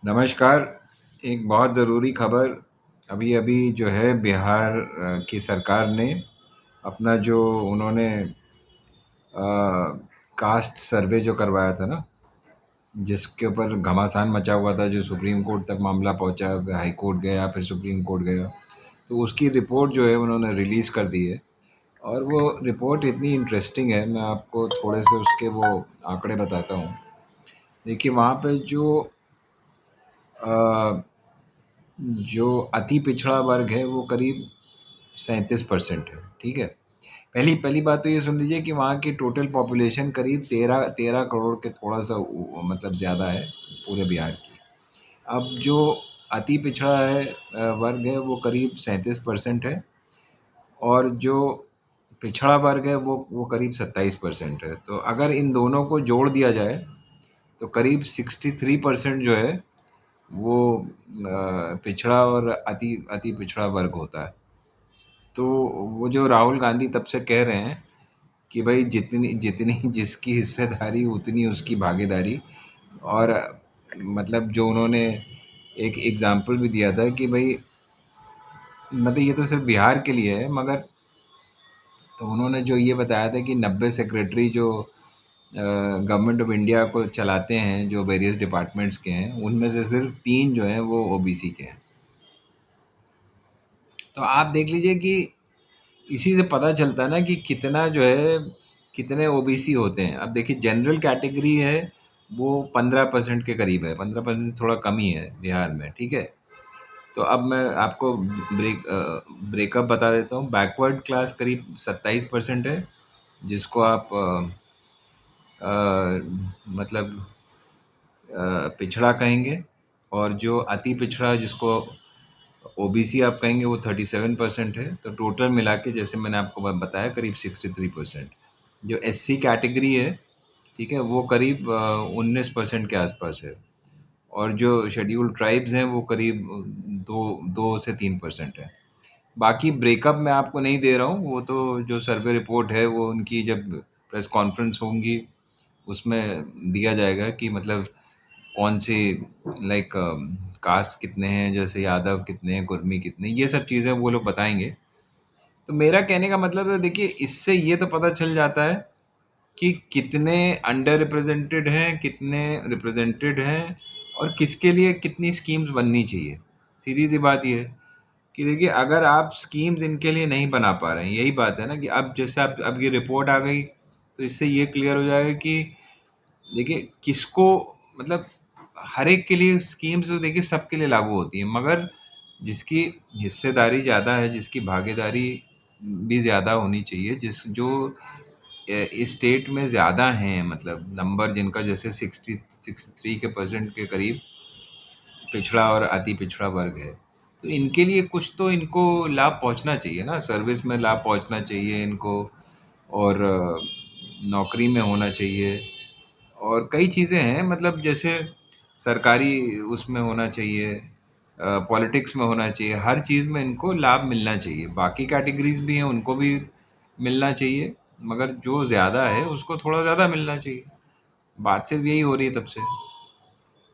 नमस्कार। एक बहुत ज़रूरी खबर अभी-अभी जो है बिहार की सरकार ने अपना जो उन्होंने कास्ट सर्वे जो करवाया था ना, जिसके ऊपर घमासान मचा हुआ था, जो सुप्रीम कोर्ट तक मामला पहुँचा, हाई कोर्ट गया, फिर सुप्रीम कोर्ट गया। तो उसकी रिपोर्ट जो है उन्होंने रिलीज़ कर दी है और वो रिपोर्ट इतनी इंटरेस्टिंग है, मैं आपको थोड़े से उसके वो आंकड़े बताता हूँ। देखिए वहाँ पे अ, जो अति पिछड़ा वर्ग है वो करीब 37% है, ठीक है? पहली पहली बात तो ये सुन लीजिए कि वहाँ की टोटल पॉपुलेशन करीब 13 करोड़ के थोड़ा-सा मतलब ज़्यादा है पूरे बिहार की। अब जो अति पिछड़ा है वर्ग है वो करीब 37% है और जो पिछड़ा वर्ग है वो करीब 27% है। तो अगर इन दोनों को जोड़ दिया जाए तो करीब 63% जो है वो पिछड़ा और अति अति पिछड़ा वर्ग होता है। तो वो जो राहुल गांधी तब से कह रहे हैं कि भाई जितनी जितनी जिसकी हिस्सेदारी उतनी उसकी भागीदारी। और मतलब जो उन्होंने एक एग्जाम्पल भी दिया था कि भाई मतलब ये तो सिर्फ बिहार के लिए है, मगर तो उन्होंने जो ये बताया था कि 90 सेक्रेटरी जो गवर्नमेंट ऑफ इंडिया को चलाते हैं, जो वेरियस डिपार्टमेंट्स के हैं, उनमें से सिर्फ 3 जो हैं वो ओबीसी के हैं। तो आप देख लीजिए कि इसी से पता चलता है ना कि कितना जो है कितने ओबीसी होते हैं। अब देखिए जनरल कैटेगरी है वो 15% के करीब है, 15% थोड़ा कम ही है बिहार में, ठीक है। तो अब मैं आपको ब्रेकअप बता देता हूँ। बैकवर्ड क्लास करीब 27% है, जिसको आप मतलब पिछड़ा कहेंगे। और जो अति पिछड़ा जिसको ओबीसी आप कहेंगे वो 37% है। तो टोटल मिला के जैसे मैंने आपको बताया करीब 63%। जो एससी कैटेगरी है, ठीक है, वो करीब 19% के आसपास है। और जो शेड्यूल्ड ट्राइब्स हैं वो करीब 2 से 3% है। बाकी ब्रेकअप मैं आपको नहीं दे रहा हूँ, वो तो जो सर्वे रिपोर्ट है वो उनकी जब प्रेस कॉन्फ्रेंस होंगी उसमें दिया जाएगा कि मतलब कौन सी लाइक कास्ट कितने हैं, जैसे यादव कितने हैं, कुर्मी कितने, ये सब चीज़ें वो लोग बताएंगे। तो मेरा कहने का मतलब है, देखिए इससे ये तो पता चल जाता है कि कितने अंडर रिप्रेजेंटेड हैं, कितने रिप्रेजेंटेड हैं, और किसके लिए कितनी स्कीम्स बननी चाहिए। सीधी सी बात ये है कि देखिए अगर आप स्कीम्स इनके लिए नहीं बना पा रहे हैं, यही बात है ना कि अब जैसे आप अब ये रिपोर्ट आ गई तो इससे ये क्लियर हो जाएगा कि देखिए किसको मतलब हर एक के लिए स्कीम्स तो देखिए सबके लिए लागू होती हैं, मगर जिसकी हिस्सेदारी ज़्यादा है, जिसकी भागीदारी भी ज़्यादा होनी चाहिए, जिस जो इस स्टेट में ज़्यादा हैं, मतलब नंबर जिनका जैसे 63 के परसेंट के करीब पिछड़ा और अति पिछड़ा वर्ग है। तो इनके लिए कुछ तो इनको लाभ पहुंचना चाहिए ना, सर्विस में लाभ पहुंचना चाहिए इनको, और नौकरी में होना चाहिए, और कई चीज़ें हैं मतलब जैसे सरकारी उसमें होना चाहिए, पॉलिटिक्स में होना चाहिए, हर चीज़ में इनको लाभ मिलना चाहिए। बाकी कैटेगरीज भी हैं उनको भी मिलना चाहिए, मगर जो ज़्यादा है उसको थोड़ा ज़्यादा मिलना चाहिए। बात सिर्फ यही हो रही है तब से।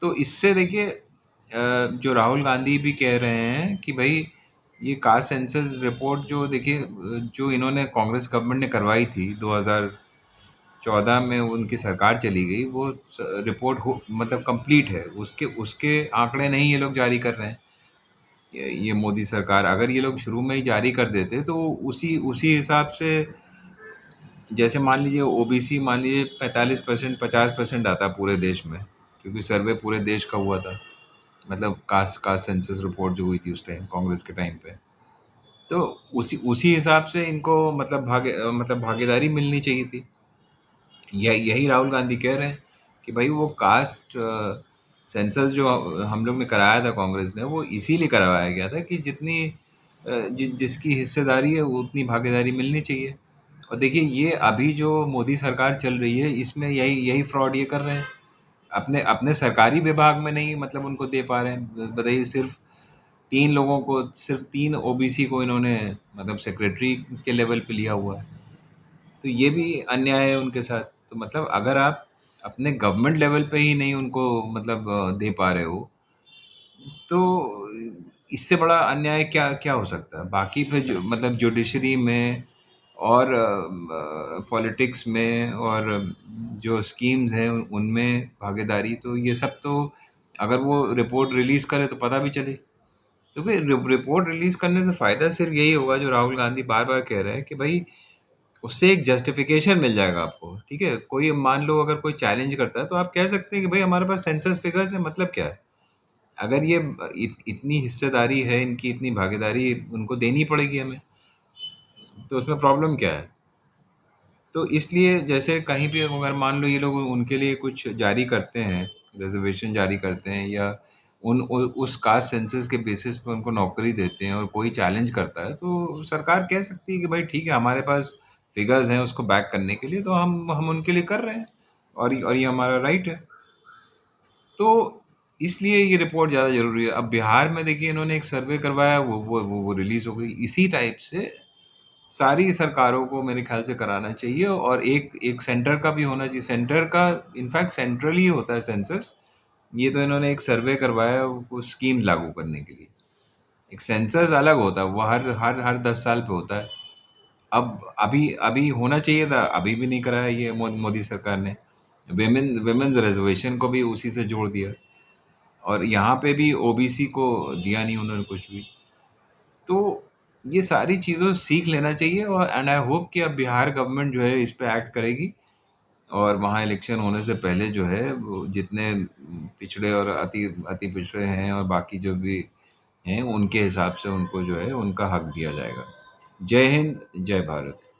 तो इससे देखिए जो राहुल गांधी भी कह रहे हैं कि भाई ये कास्ट सेंसस रिपोर्ट जो देखिए जो इन्होंने कांग्रेस गवर्नमेंट ने करवाई थी 2014 में, उनकी सरकार चली गई, वो रिपोर्ट हो मतलब कंप्लीट है, उसके उसके आंकड़े नहीं ये लोग जारी कर रहे हैं। ये मोदी सरकार अगर ये लोग शुरू में ही जारी कर देते तो उसी उसी हिसाब से, जैसे मान लीजिए ओबीसी मान लीजिए 45% 50% आता पूरे देश में, क्योंकि सर्वे पूरे देश का हुआ था, मतलब कास्ट सेंसस रिपोर्ट जो हुई थी उस टाइम कांग्रेस के टाइम पे। तो उसी उसी हिसाब से इनको मतलब मतलब भागीदारी मिलनी चाहिए थी। यही राहुल गांधी कह रहे हैं कि भाई वो कास्ट सेंसस जो हम लोग ने कराया था, कांग्रेस ने, वो इसीलिए करवाया गया था कि जिसकी हिस्सेदारी है वो उतनी भागीदारी मिलनी चाहिए। और देखिए ये अभी जो मोदी सरकार चल रही है इसमें यही यही फ्रॉड ये कर रहे हैं। अपने अपने सरकारी विभाग में नहीं मतलब उनको दे पा रहे हैं। बताइए सिर्फ 3 लोगों को, सिर्फ 3 ओबीसी को इन्होंने मतलब सेक्रेटरी के लेवल पे लिया हुआ है। तो ये भी अन्याय है उनके साथ। तो मतलब अगर आप अपने गवर्नमेंट लेवल पे ही नहीं उनको मतलब दे पा रहे हो, तो इससे बड़ा अन्याय क्या क्या हो सकता है? बाकी फिर जो मतलब जुडिशरी में और पॉलिटिक्स में और जो स्कीम्स हैं उनमें भागीदारी, तो ये सब तो अगर वो रिपोर्ट रिलीज़ करे तो पता भी चले। तो फिर रिपोर्ट रिलीज़ करने से फ़ायदा सिर्फ़ यही होगा जो राहुल गांधी बार-बार कह रहे हैं कि भई उससे एक जस्टिफिकेशन मिल जाएगा आपको, ठीक है? कोई मान लो अगर कोई चैलेंज करता है तो आप कह सकते हैं कि भई हमारे पास सेंसस फिगर्स है, मतलब क्या है? अगर ये इतनी हिस्सेदारी है, इनकी इतनी भागीदारी उनको देनी पड़ेगी हमें, तो उसमें प्रॉब्लम क्या है? तो इसलिए जैसे कहीं भी अगर मान लो ये लोग उनके लिए कुछ जारी करते हैं, रिजर्वेशन जारी करते हैं या उस कास्ट सेंसस के बेसिस पे उनको नौकरी देते हैं और कोई चैलेंज करता है, तो सरकार कह सकती है कि भाई ठीक है, हमारे पास फिगर्स हैं उसको बैक करने के लिए, तो हम उनके लिए कर रहे हैं और ये हमारा राइट है। तो इसलिए ये रिपोर्ट ज़्यादा ज़रूरी है। अब बिहार में देखिए इन्होंने एक सर्वे करवाया, वो रिलीज़ हो गई। इसी टाइप से सारी सरकारों को मेरे ख़्याल से कराना चाहिए और एक एक सेंटर का भी होना चाहिए। सेंटर का इनफैक्ट सेंट्रली होता है सेंसस। ये तो इन्होंने एक सर्वे करवाया वो स्कीम लागू करने के लिए। एक सेंसस अलग होता है, वो हर 10 साल पे होता है। अब अभी अभी होना चाहिए था, अभी भी नहीं कराया ये मोदी सरकार ने। विमेन्स रिजर्वेशन को भी उसी से जोड़ दिया। और यहाँ पे भी ओबीसी को दिया नहीं उन्होंने कुछ भी। तो ये सारी चीज़ों से सीख लेना चाहिए और एंड आई होप कि अब बिहार गवर्नमेंट जो है इस पे एक्ट करेगी और वहाँ इलेक्शन होने से पहले जो है वो जितने पिछड़े और अति अति पिछड़े हैं और बाकी जो भी हैं उनके हिसाब से उनको जो है उनका हक दिया जाएगा। जय हिंद, जय भारत।